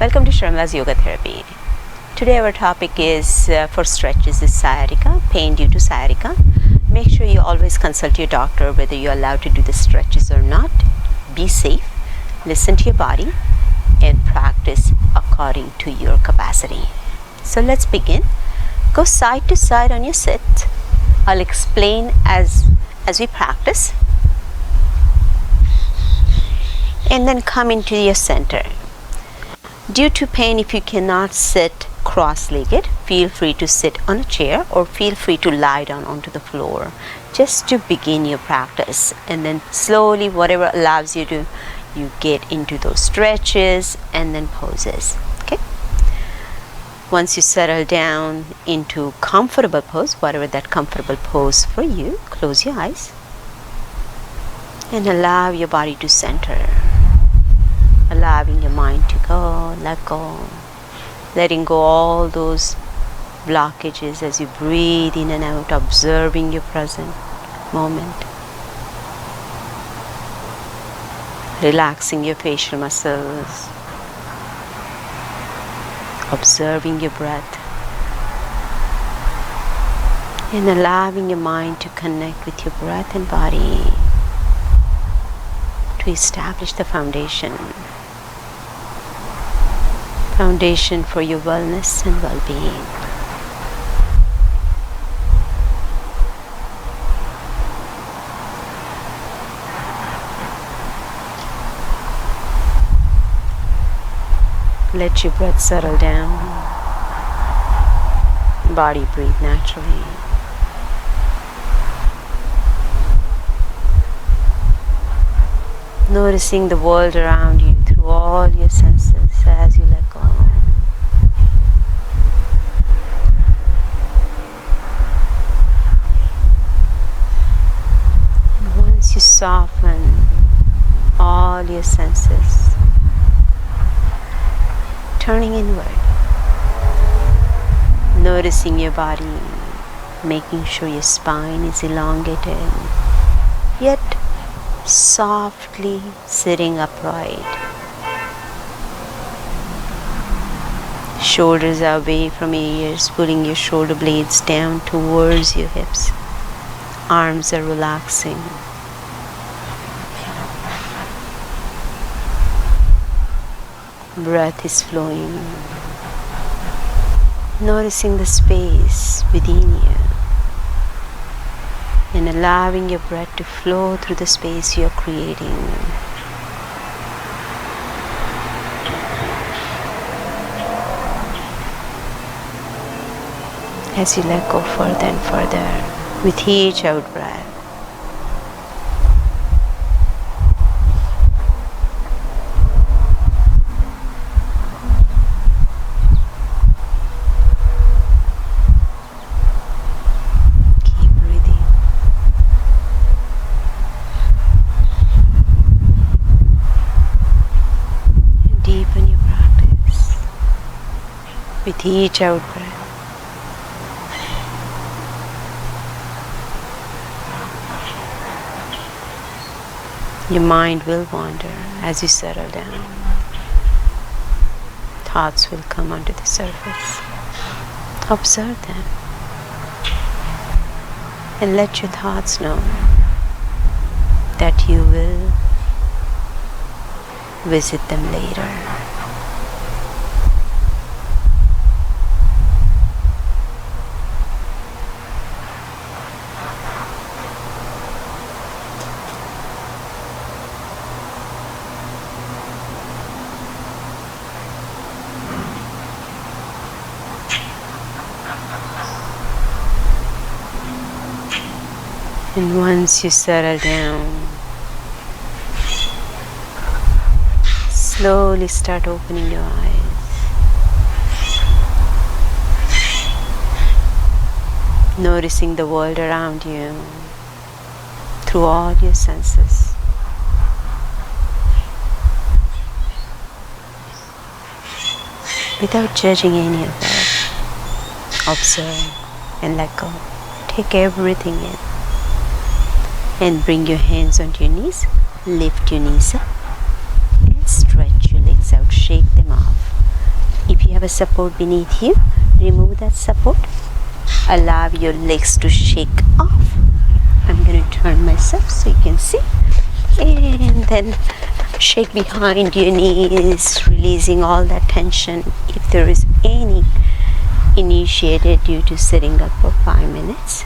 Welcome to Sharma's Yoga Therapy. Today our topic is for stretches is sciatica, pain due to sciatica. Make sure you always consult your doctor whether you're allowed to do the stretches or not. Be safe, listen to your body, and practice according to your capacity. So let's begin. Go side to side on your sit. I'll explain as we practice. And then come into your center. Due to pain, if you cannot sit cross-legged, feel free to sit on a chair or feel free to lie down onto the floor just to begin your practice. And then slowly, whatever allows you to, you get into those stretches and then poses. Okay. Once you settle down into comfortable pose, whatever that comfortable pose for you, close your eyes and allow your body to center. Allowing your mind to go, let go, letting go all those blockages as you breathe in and out, observing your present moment, relaxing your facial muscles, observing your breath, and allowing your mind to connect with your breath and body to establish the foundation for your wellness and well-being. Let your breath settle down. Body breathe naturally. Noticing the world around you through all your senses as you let go. And once you soften all your senses, turning inward, noticing your body, making sure your spine is elongated, yet softly sitting upright. Shoulders are away from your ears, pulling your shoulder blades down towards your hips. Arms are relaxing. Breath is flowing. Noticing the space within you and allowing your breath to flow through the space you are creating. As you let go further and further with each out breath. Keep breathing. And deepen your practice with each out breath. Your mind will wander as you settle down. Thoughts will come onto the surface. Observe them and let your thoughts know that you will visit them later. And once you settle down, slowly start opening your eyes. Noticing the world around you through all your senses. Without judging any of that, observe and let go. Take everything in. And bring your hands onto your knees, lift your knees up and stretch your legs out, shake them off. have a support beneath you, remove that support. Allow your legs to shake off. I'm going to turn myself so you can see. And then shake behind your knees, releasing all that tension if there is any initiated due to sitting up for 5 minutes.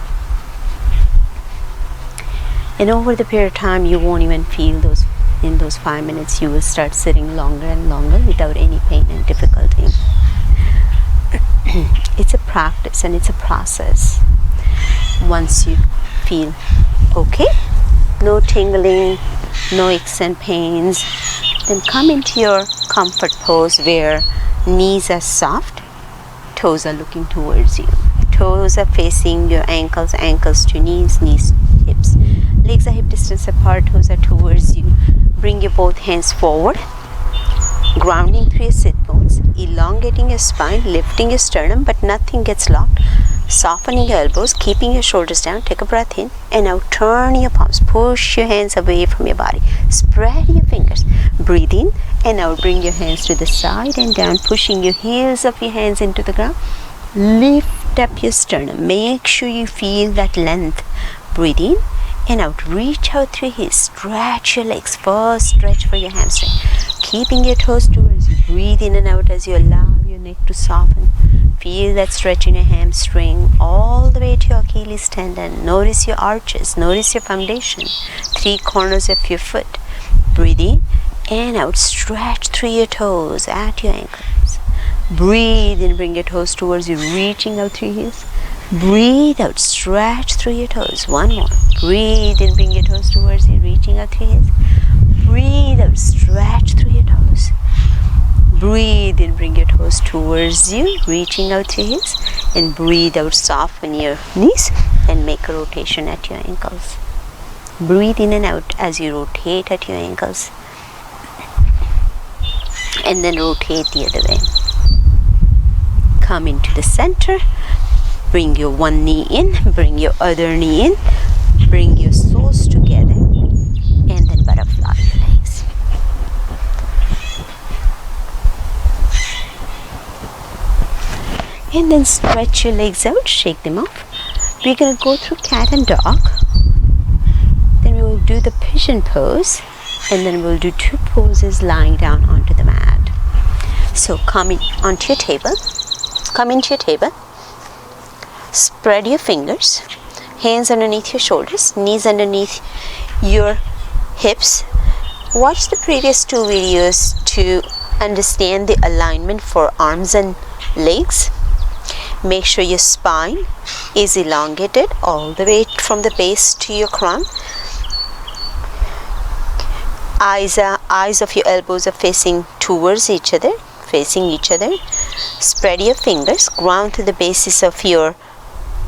And over the period of time, you won't even feel those. In those 5 minutes, you will start sitting longer and longer without any pain and difficulty. It's a practice and it's a process. Once you feel okay, no tingling, no aches and pains, then come into your comfort pose where knees are soft, toes are looking towards you. Toes are facing your ankles, ankles to knees, knees to hips. Legs are hip distance apart, toes are towards you. Bring your both hands forward, grounding through your sit bones, elongating your spine, lifting your sternum, but nothing gets locked. Softening your elbows, keeping your shoulders down. Take a breath in and now turn your palms. Push your hands away from your body. Spread your fingers. Breathe in and now bring your hands to the side and down, pushing your heels of your hands into the ground. Lift up your sternum. Make sure you feel that length. Breathe in and out. Reach out through your heels. Stretch your legs. First stretch for your hamstring. Keeping your toes towards you. Breathe in and out as you allow your neck to soften. Feel that stretch in your hamstring all the way to your Achilles tendon. Notice your arches. Notice your foundation. 3 corners of your foot. Breathe in and out. Stretch through your toes at your ankles. Breathe in. Bring your toes towards you. Reaching out through your heels. Breathe out. Stretch through your toes. One more. Breathe in. Bring your toes towards you. Reaching out through your heels. Breathe out. Stretch through your toes. Breathe in, bring your toes towards you, reaching out to your heels, and breathe out, soften your knees and make a rotation at your ankles. Breathe in and out as you rotate at your ankles, and then rotate the other way. Come into the center, bring your one knee in, bring your other knee in, bring your soles together, and then butterfly your legs. And then stretch your legs out, shake them off. We're going to go through cat and dog. Then we will do the pigeon pose. And then we'll do 2 poses lying down onto the mat. So come in onto your table. Come into your table. Spread your fingers. Hands underneath your shoulders. Knees underneath your hips. Watch the previous 2 videos to understand the alignment for arms and legs. Make sure your spine is elongated all the way from the base to your crown. Eyes of your elbows are facing towards each other, facing each other. Spread your fingers, ground to the bases of your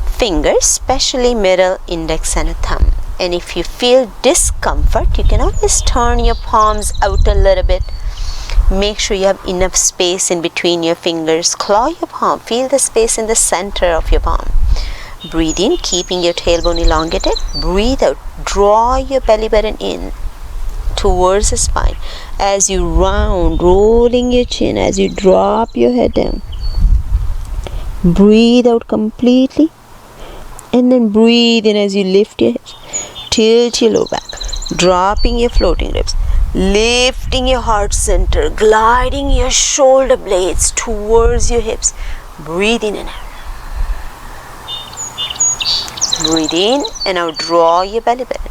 fingers, especially middle, index and a thumb. And if you feel discomfort, you can always turn your palms out a little bit. Make sure you have enough space in between your fingers. Claw your palm. Feel the space in the center of your palm. Breathe in, keeping your tailbone elongated. Breathe out. Draw your belly button in towards the spine. As you round, rolling your chin, as you drop your head down. Breathe out completely. And then breathe in as you lift your hips. Tilt your lower back. Dropping your floating ribs. Lifting your heart center, gliding your shoulder blades towards your hips. Breathe in and out. Breathe in and now draw your belly button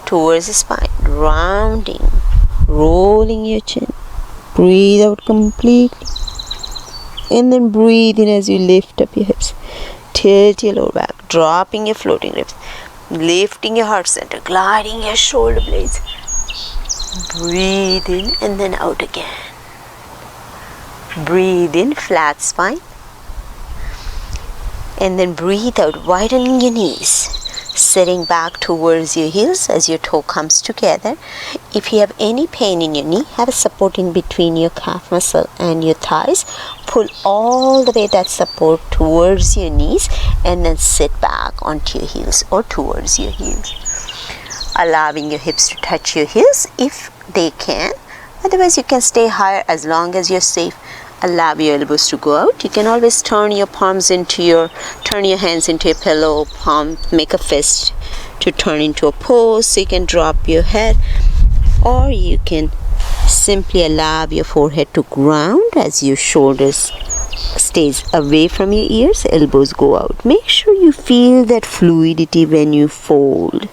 towards the spine, rounding, rolling your chin. Breathe out completely. And then breathe in as you lift up your hips. Tilt your lower back, dropping your floating ribs. Lifting your heart center, gliding your shoulder blades. Breathe in and then out again. Breathe in, flat spine. And then breathe out, widening your knees. Sitting back towards your heels as your toe comes together. If you have any pain in your knee, have a support in between your calf muscle and your thighs. Pull all the way that support towards your knees and then sit back onto your heels or towards your heels. Allowing your hips to touch your heels if they can. Otherwise, you can stay higher as long as you're safe. Allow your elbows to go out. You can always turn your hands into a pillow, palm, make a fist to turn into a pose, so you can drop your head, or you can simply allow your forehead to ground as your shoulders stays away from your ears, elbows go out. Make sure you feel that fluidity when you fold,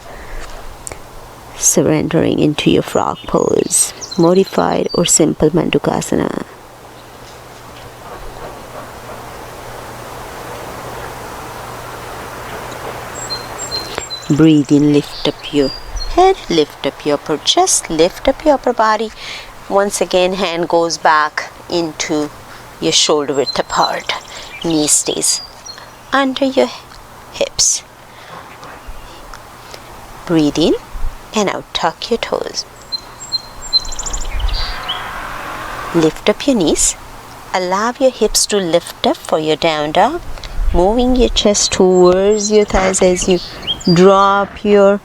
surrendering into your frog pose, modified or simple Mandukasana. Breathe in, lift up your head, lift up your upper chest, lift up your upper body. Once again, hand goes back into your shoulder width apart. Knee stays under your hips. Breathe in and out, tuck your toes. Lift up your knees. Allow your hips to lift up for your down dog. Moving your chest towards your thighs as you drop your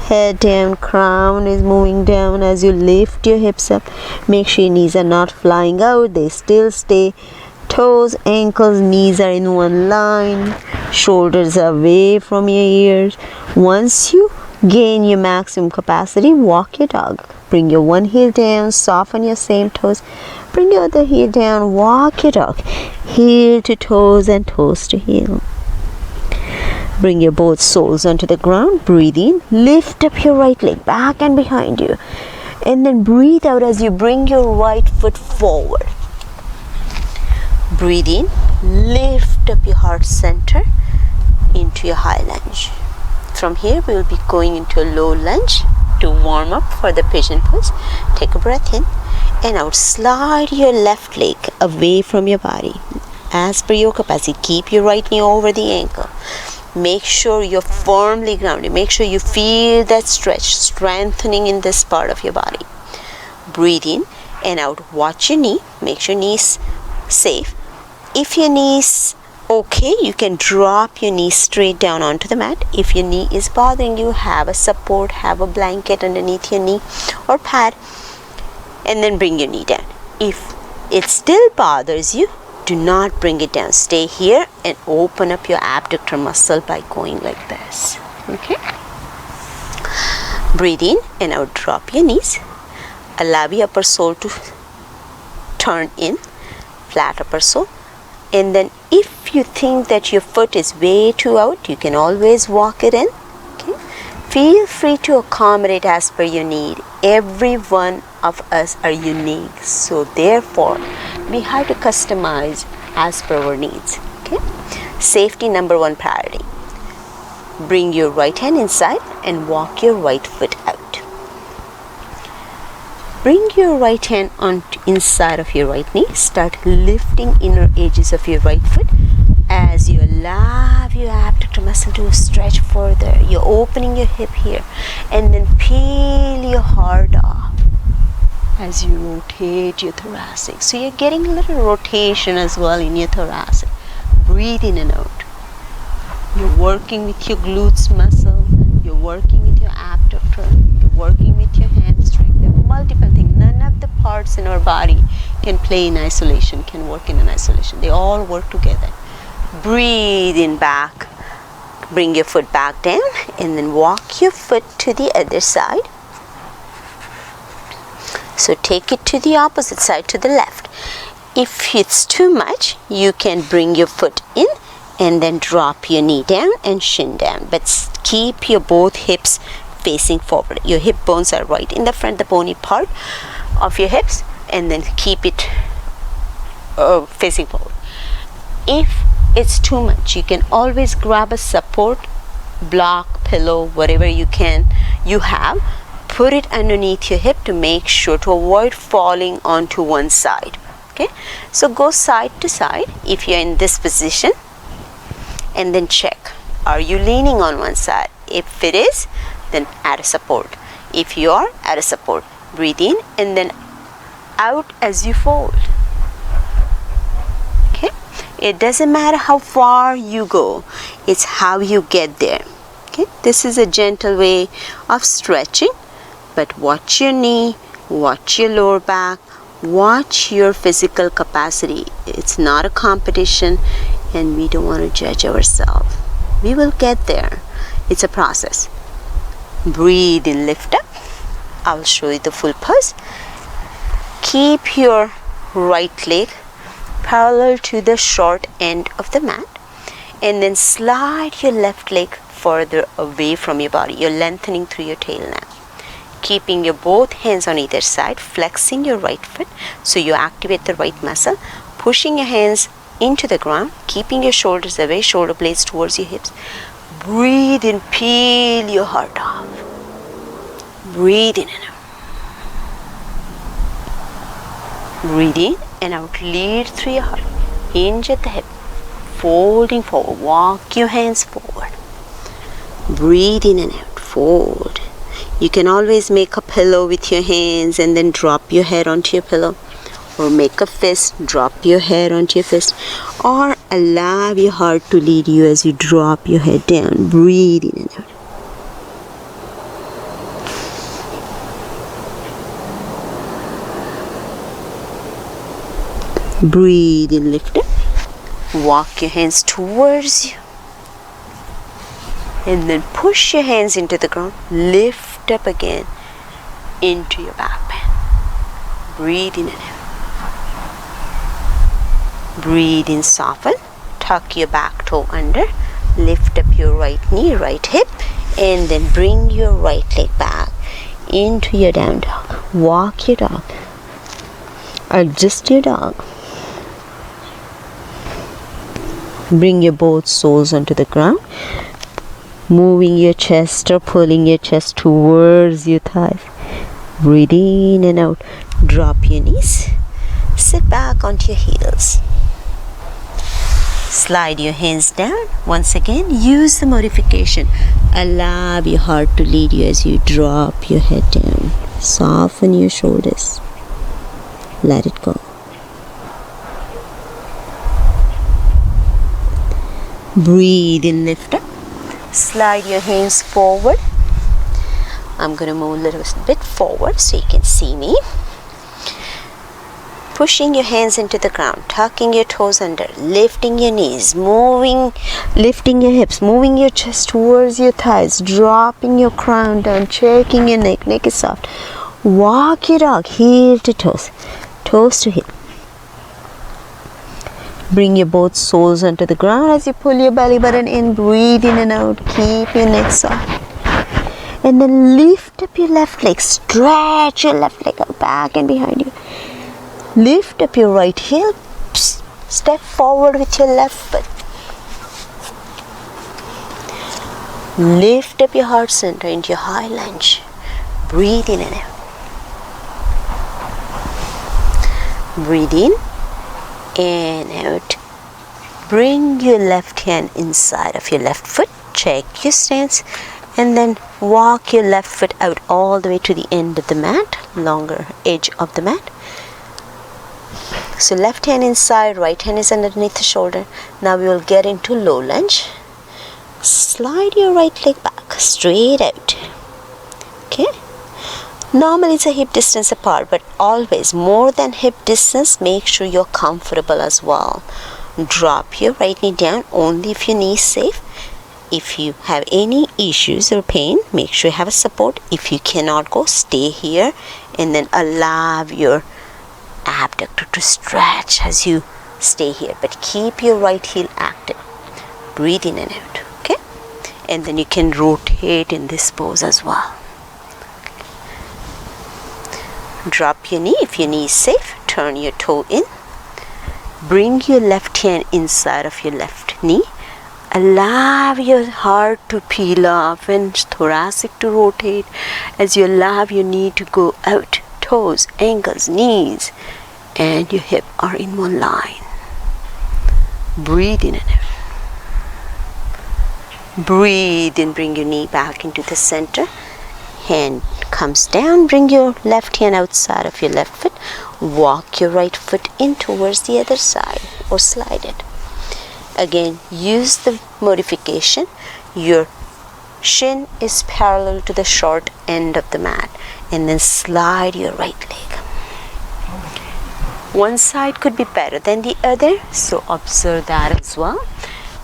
head down. Crown is moving down as you lift your hips up. Make sure your knees are not flying out. They still stay. Toes, ankles, knees are in one line. Shoulders are away from your ears. Once you gain your maximum capacity, walk your dog. Bring your one heel down, soften your same toes. Bring your other heel down, walk your dog. Heel to toes and toes to heel. Bring your both soles onto the ground. Breathe in. Lift up your right leg back and behind you. And then breathe out as you bring your right foot forward. Breathe in. Lift up your heart center into your high lunge. From here, we will be going into a low lunge to warm up for the pigeon pose. Take a breath in and out. Slide your left leg away from your body. As per your capacity, keep your right knee over the ankle. Make sure you're firmly grounded. Make sure you feel that stretch, strengthening in this part of your body. Breathe in and out. Watch your knee. Make sure knees safe. If your knees okay, you can drop your knee straight down onto the mat. If your knee is bothering you, have a support, have a blanket underneath your knee or pad, and then bring your knee down. If it still bothers you, do not bring it down. Stay here and open up your abductor muscle by going like this. Okay? Breathe in and out. Drop your knees. Allow your upper sole to turn in, flat upper sole. And then if you think that your foot is way too out, you can always walk it in. Okay? Feel free to accommodate as per your need. Every one of us are unique. So therefore, we have to customize as per our needs. Okay? Safety #1 priority. Bring your right hand inside and walk your right foot out. Bring your right hand on inside of your right knee. Start lifting inner edges of your right foot as you allow your abductor muscle to stretch further. You're opening your hip here and then peel your heart off as you rotate your thoracic. So you're getting a little rotation as well in your thoracic. Breathe in and out. You're working with your glutes muscle. You're working with your abductor. You're working with your hamstring. There are multiple things. None of the parts in our body can play in isolation, can work in isolation. They all work together. Breathe in back. Bring your foot back down and then walk your foot to the other side. So take it to the opposite side, to the left. If it's too much, you can bring your foot in and then drop your knee down and shin down. But keep your both hips facing forward. Your hip bones are right in the front, the bony part of your hips, and then keep it facing forward. If it's too much, you can always grab a support, block, pillow, whatever you have. Put it underneath your hip to make sure to avoid falling onto one side. Okay, so go side to side if you're in this position and then check, are you leaning on one side? If it is, then add a support. If you are, add a support. Breathe in and then out as you fold. Okay, it doesn't matter how far you go, it's how you get there. Okay, this is a gentle way of stretching. But watch your knee, watch your lower back, Watch your physical capacity. It's not a competition, and we don't want to judge ourselves. We will get there. It's a process. Breathe in, lift up. I'll show you the full pose. Keep your right leg parallel to the short end of the mat, and then slide your left leg further away from your body. You're lengthening through your tail now. Keeping your both hands on either side, flexing your right foot so you activate the right muscle, pushing your hands into the ground, keeping your shoulders away, shoulder blades towards your hips. Breathe in, peel your heart off. Breathe in and out. Breathe in and out, lead through your heart. Hinge at the hip, folding forward, walk your hands forward. Breathe in and out, fold. You can always make a pillow with your hands and then drop your head onto your pillow, or make a fist, drop your head onto your fist, or allow your heart to lead you as you drop your head down. Breathe in and out. Breathe in, lift up. Walk your hands towards you. And then push your hands into the ground. Lift up again into your back bend. Breathe in and out. Breathe in, soften. Tuck your back toe under. Lift up your right knee, right hip. And then bring your right leg back into your down dog. Walk your dog. Adjust your dog. Bring your both soles onto the ground, moving your chest or pulling your chest towards your thighs. Breathe in and out. Drop your knees. Sit back onto your heels. Slide your hands down. Once again, use the modification. Allow your heart to lead you as you drop your head down. Soften your shoulders. Let it go. Breathe in, lift up. Slide your hands forward. I'm going to move a little bit forward so you can see me. Pushing your hands into the ground, tucking your toes under, lifting your knees, lifting your hips, moving your chest towards your thighs, dropping your crown down, checking your neck. Neck is soft. Walk your dog, heel to toes, toes to heel. Bring your both soles onto the ground as you pull your belly button in. Breathe in and out. Keep your neck soft. And then lift up your left leg. Stretch your left leg out back and behind you. Lift up your right heel. Step forward with your left foot. Lift up your heart center into your high lunge. Breathe in and out. Breathe in and out. Bring your left hand inside of your left foot. Check your stance. And then walk your left foot out all the way to the end of the mat. Longer edge of the mat. So left hand inside, right hand is underneath the shoulder. Now we will get into low lunge. Slide your right leg back, straight out. Okay. Normally it's a hip distance apart, but always more than hip distance, make sure you're comfortable as well. Drop your right knee down only if your knee is safe. If you have any issues or pain, make sure you have a support. If you cannot go, stay here and then allow your abductor to stretch as you stay here. But keep your right heel active. Breathe in and out. Okay? And then you can rotate in this pose as well. Drop your knee. If your knee is safe, turn your toe in. Bring your left hand inside of your left knee. Allow your heart to peel off and thoracic to rotate as you allow your knee to go out. Toes, ankles, knees, and your hip are in one line. Breathe in and out. Breathe in, bring your knee back into the center. Hand comes down, bring your left hand outside of your left foot. Walk your right foot in towards the other side or slide it. Again, use the modification. Your shin is parallel to the short end of the mat, and then slide your right leg. One side could be better than the other, so observe that as well.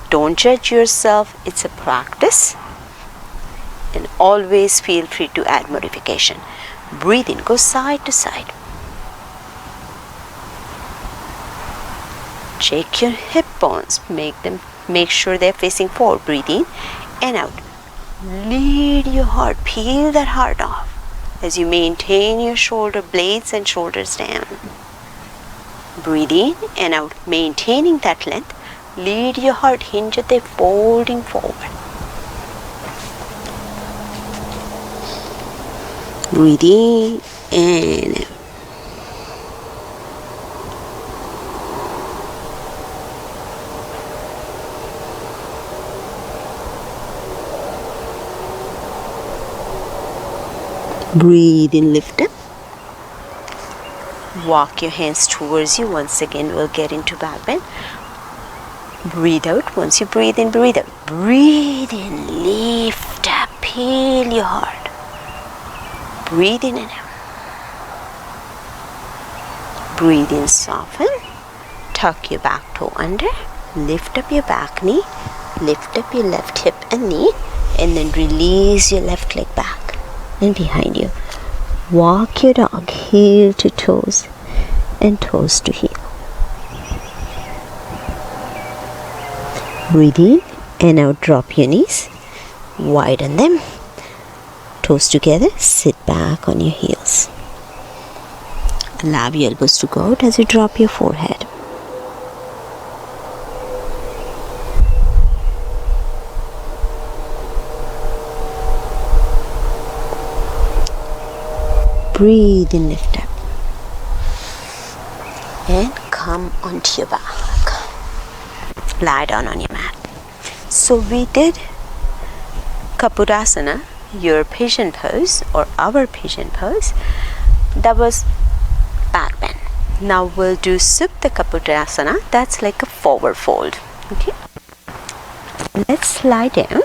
Don't judge yourself, it's a practice. And always feel free to add modification. Breathe in, go side to side. Check your hip bones, make sure they're facing forward. Breathe in and out. Lead your heart, peel that heart off as you maintain your shoulder blades and shoulders down. Breathe in and out, maintaining that length. Lead your heart, hinge at the folding forward. Breathe in and out. Breathe in, lift up. Walk your hands towards you. Once again, we'll get into back bend. Breathe out. Once you breathe in, breathe out. Breathe in, lift up, peel your heart. Breathe in and out. Breathe in, soften. Tuck your back toe under. Lift up your back knee. Lift up your left hip and knee. And then release your left leg back and behind you. Walk your dog heel to toes and toes to heel. Breathe in and out, drop your knees, widen them, toes together, sit back on your heels. Allow your elbows to go out as you drop your forehead. Breathe in, lift up. And come onto your back. Lie down on your mat. So we did Kapurasana, your pigeon pose or our pigeon pose. That was back bend. Now we'll do Supta Kapurasana. That's like a forward fold. Okay. Let's lie down.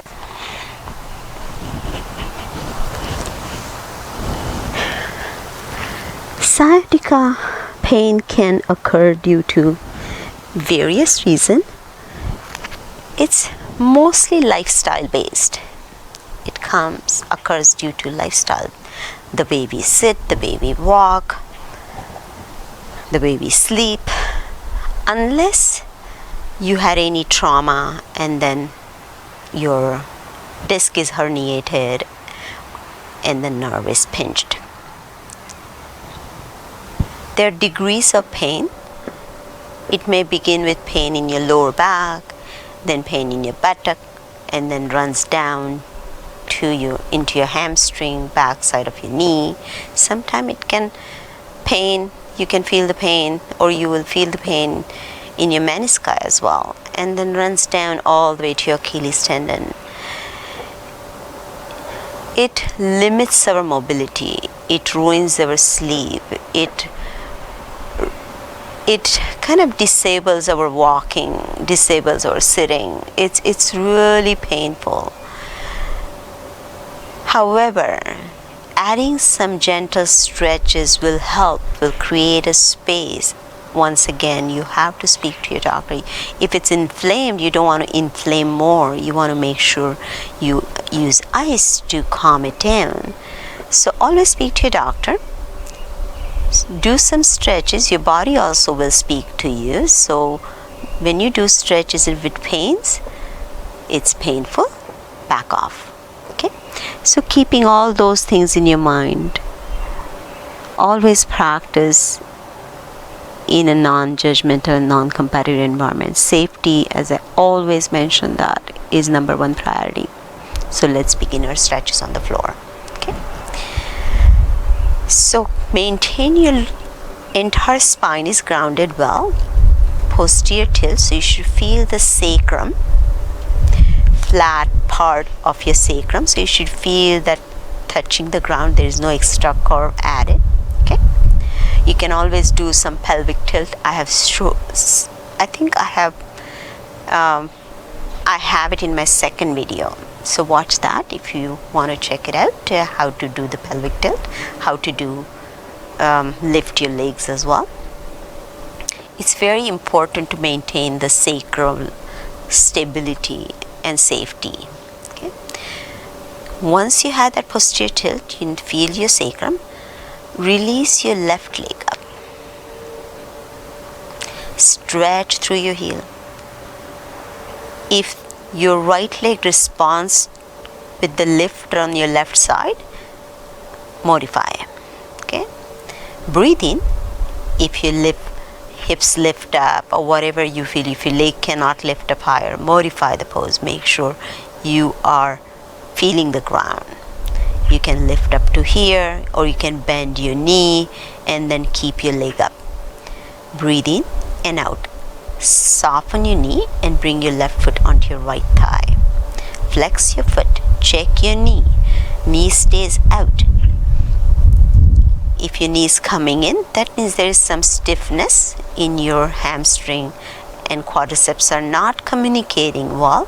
Sciatica pain can occur due to various reasons. It's mostly lifestyle based. It occurs due to lifestyle. The way we sit, the way we walk, the way we sleep. Unless you had any trauma and then your disc is herniated and the nerve is pinched. There are degrees of pain. It may begin with pain in your lower back, then pain in your buttock, and then runs down into your hamstring, back side of your knee. Sometimes it can you can feel the pain, or you will feel the pain in your menisci as well, and then runs down all the way to your Achilles tendon. It limits our mobility. It ruins our sleep. It kind of disables our walking, disables our sitting. It's really painful. However, adding some gentle stretches will help, will create a space. Once again, you have to speak to your doctor. If it's inflamed, you don't want to inflame more. You want to make sure you use ice to calm it down. So always speak to your doctor. Do some stretches. Your body also will speak to you. So when you do stretches with pains, it's painful, back off. Okay? So keeping all those things in your mind, always practice in a non-judgmental, non-competitive environment. Safety, as I always mention, that is number one priority. So let's begin our stretches on the floor. Okay? So maintain your entire spine is grounded well. Posterior tilt, so you should feel the sacrum, flat part of your sacrum. So you should feel that touching the ground. There is no extra curve added. Okay? You can always do some pelvic tilt. I think I have it in my second video. So watch that if you want to check it out, how to do the pelvic tilt, how to do lift your legs as well. It's very important to maintain the sacral stability and safety. Okay? Once you have that posterior tilt, you feel your sacrum, release your left leg up. Stretch through your heel. If your right leg responds with the lift on your left side, modify. Okay? Breathe in. If your hips lift up or whatever you feel, if your leg cannot lift up higher, modify the pose. Make sure you are feeling the ground. You can lift up to here, or you can bend your knee and then keep your leg up. Breathe in and out. Soften your knee and bring your left foot onto your right thigh. Flex your foot. Check your knee. Knee stays out. If your knee is coming in, that means there is some stiffness in your hamstring and quadriceps are not communicating well.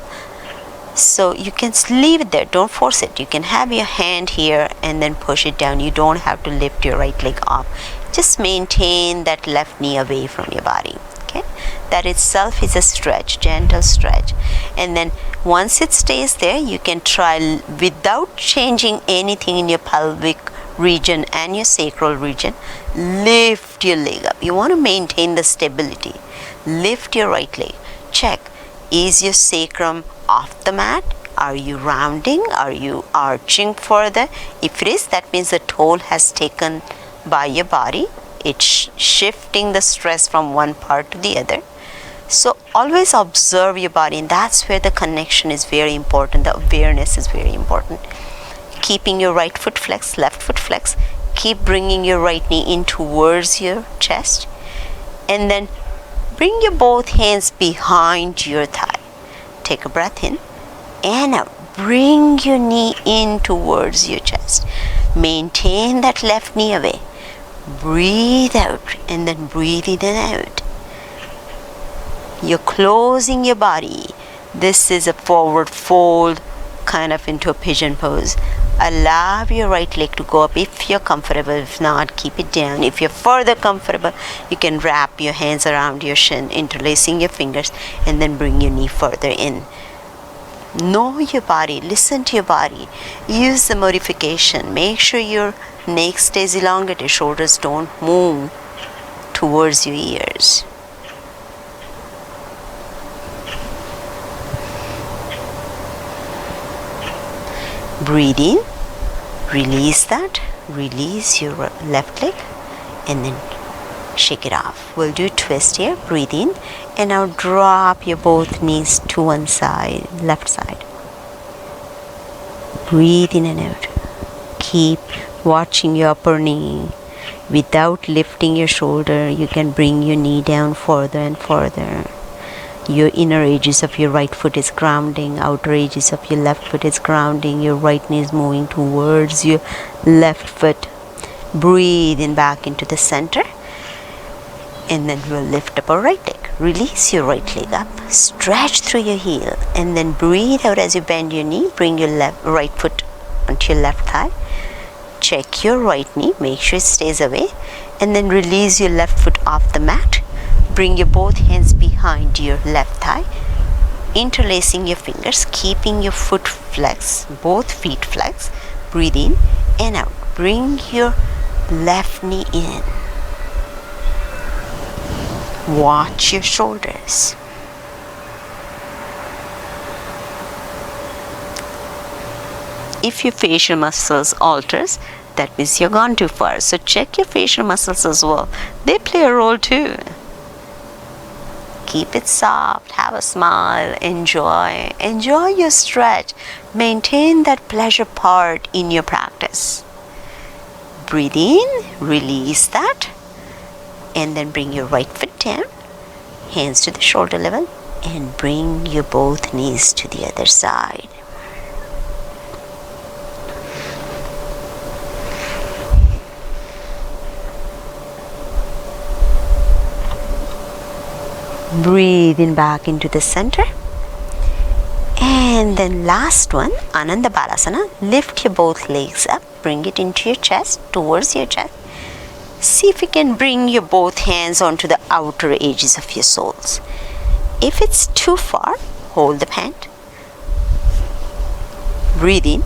So you can leave it there. Don't force it. You can have your hand here and then push it down. You don't have to lift your right leg off. Just maintain that left knee away from your body. Okay? That itself is a stretch, gentle stretch. And then once it stays there, you can try without changing anything in your pelvic region and your sacral region, lift your leg up. You want to maintain the stability. Lift your right leg. Check. Is your sacrum off the mat? Are you rounding? Are you arching further? If it is, that means the toll has taken by your body. It's shifting the stress from one part to the other. So always observe your body, and that's where the connection is very important. The awareness is very important. Keeping your right foot flexed, left foot flexed. Keep bringing your right knee in towards your chest. And then bring your both hands behind your thigh. Take a breath in and out. Bring your knee in towards your chest. Maintain that left knee away. Breathe out and then breathe in and out. You're closing your body. This is a forward fold, kind of into a pigeon pose. Allow your right leg to go up if you're comfortable. If not, keep it down. If you're further comfortable, you can wrap your hands around your shin, interlacing your fingers, and then bring your knee further in. Know your body. Listen to your body. Use the modification. Make sure your neck stays elongated. Shoulders don't move towards your ears. Breathe in, release that, release your left leg, and then shake it off. We'll do a twist here. Breathe in, and now drop your both knees to one side, left side. Breathe in and out. Keep watching your upper knee. Without lifting your shoulder, you can bring your knee down further and further. Your inner edges of your right foot is grounding. Outer edges of your left foot is grounding. Your right knee is moving towards your left foot. Breathe in back into the center. And then we'll lift up our right leg. Release your right leg up. Stretch through your heel. And then breathe out as you bend your knee. Bring your right foot onto your left thigh. Check your right knee. Make sure it stays away. And then release your left foot off the mat. Bring your both hands behind your left thigh, interlacing your fingers, keeping your foot flexed, both feet flexed. Breathe in and out. Bring your left knee in. Watch your shoulders. If your facial muscles alters, that means you've gone too far. So check your facial muscles as well. They play a role too. Keep it soft, have a smile, enjoy your stretch. Maintain that pleasure part in your practice. Breathe in, release that, and then bring your right foot down, hands to the shoulder level, and bring your both knees to the other side. Breathe in back into the center. And then last one, Ananda Balasana. Lift your both legs up. Bring it into your chest, towards your chest. See if you can bring your both hands onto the outer edges of your soles. If it's too far, hold the pant. Breathe in,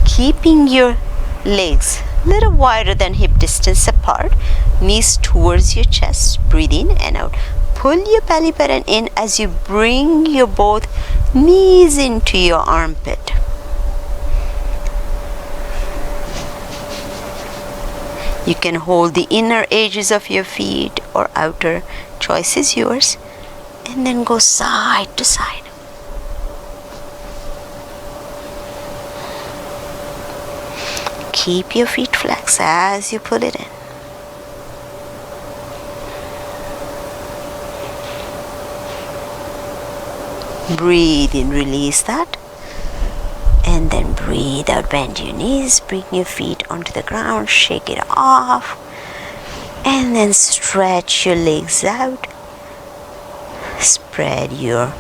keeping your legs a little wider than hip distance apart, knees towards your chest. Breathe in and out. Pull your belly button in as you bring your both knees into your armpit. You can hold the inner edges of your feet or outer, choice is yours, and then go side to side. Keep your feet flexed as you pull it in. Breathe in, release that. And then breathe out, bend your knees, bring your feet onto the ground, shake it off. And then stretch your legs out. Spread your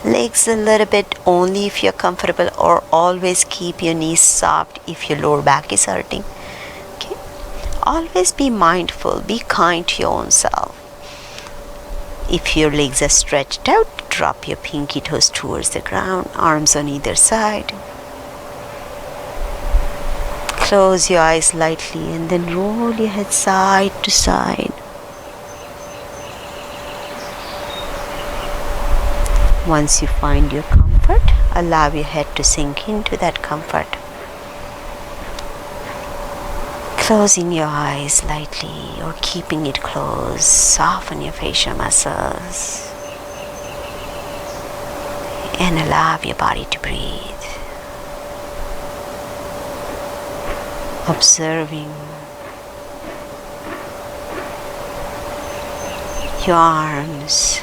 legs a little bit only if you're comfortable, or always keep your knees soft if your lower back is hurting. Okay? Always be mindful, be kind to your own self. If your legs are stretched out, drop your pinky toes towards the ground, arms on either side. Close your eyes lightly and then roll your head side to side. Once you find your comfort, allow your head to sink into that comfort. Closing your eyes lightly or keeping it closed, soften your facial muscles and allow your body to breathe. Observing your arms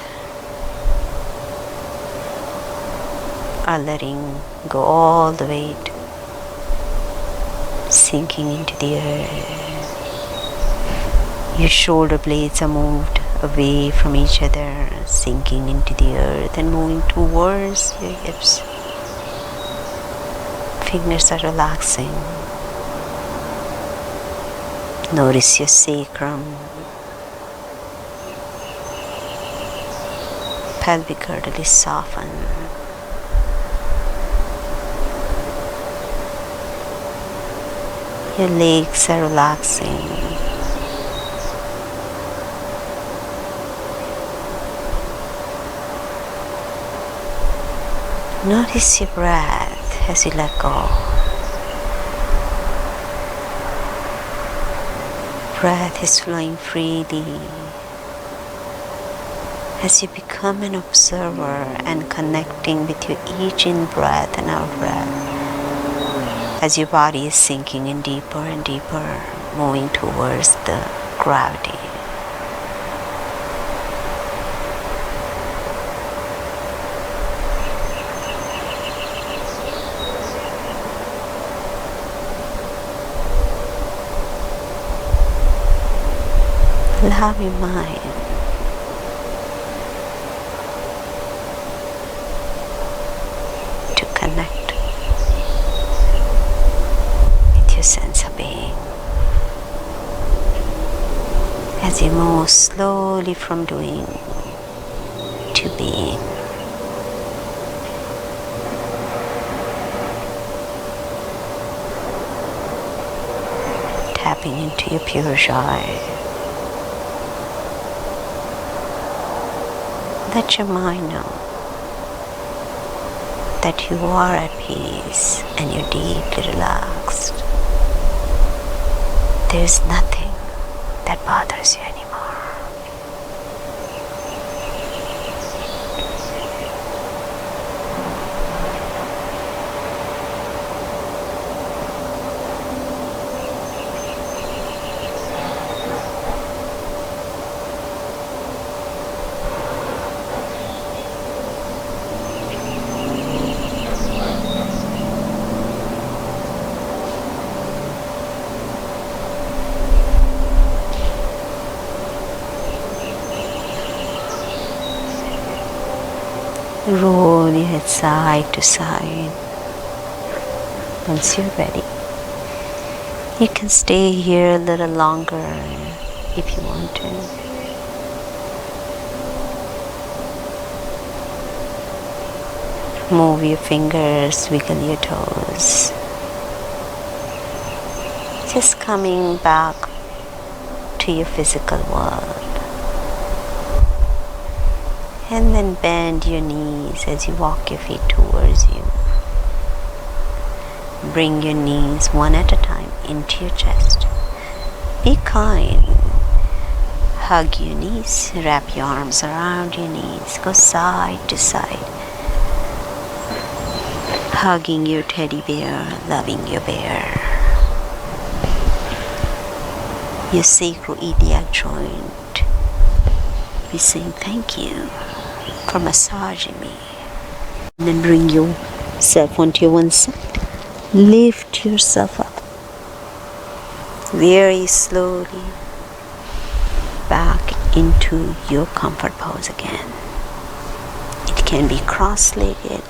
are letting go all the weight, sinking into the earth. Your shoulder blades are moved away from each other, sinking into the earth and moving towards your hips. Fingers are relaxing. Notice your sacrum. Pelvic girdle is softened. Your legs are relaxing. Notice your breath as you let go. Breath is flowing freely as you become an observer and connecting with your each in-breath and out-breath. As your body is sinking in deeper and deeper, moving towards the gravity. Allow your mind to connect with your sense of being as you move slowly from doing to being. Tapping into your pure joy. Let your mind know that you are at peace and you're deeply relaxed. There's nothing that bothers you anymore. Roll your head side to side. Once you're ready, You can stay here a little longer if you want to. Move your fingers, wiggle your toes. Just coming back to your physical world. And then bend your knees as you walk your feet towards you. Bring your knees one at a time into your chest. Be kind. Hug your knees. Wrap your arms around your knees. Go side to side. Hugging your teddy bear, loving your bear. Your sacroiliac joint. Be saying thank you for massaging me. And then bring yourself onto your one side. Lift yourself up very slowly back into your comfort pose again. It can be cross-legged,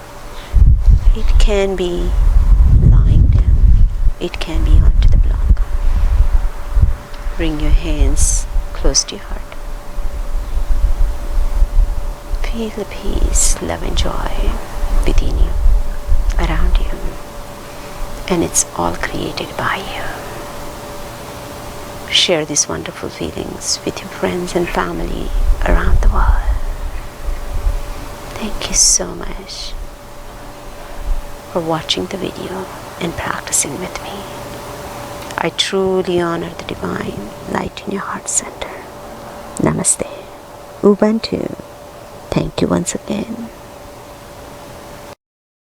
it can be lying down, it can be onto the block. Bring your hands close to your heart. Feel the peace, love and joy within you, around you. And it's all created by you. Share these wonderful feelings with your friends and family around the world. Thank you so much for watching the video and practicing with me. I truly honor the divine light in your heart center. Namaste. Ubuntu. Thank you once again.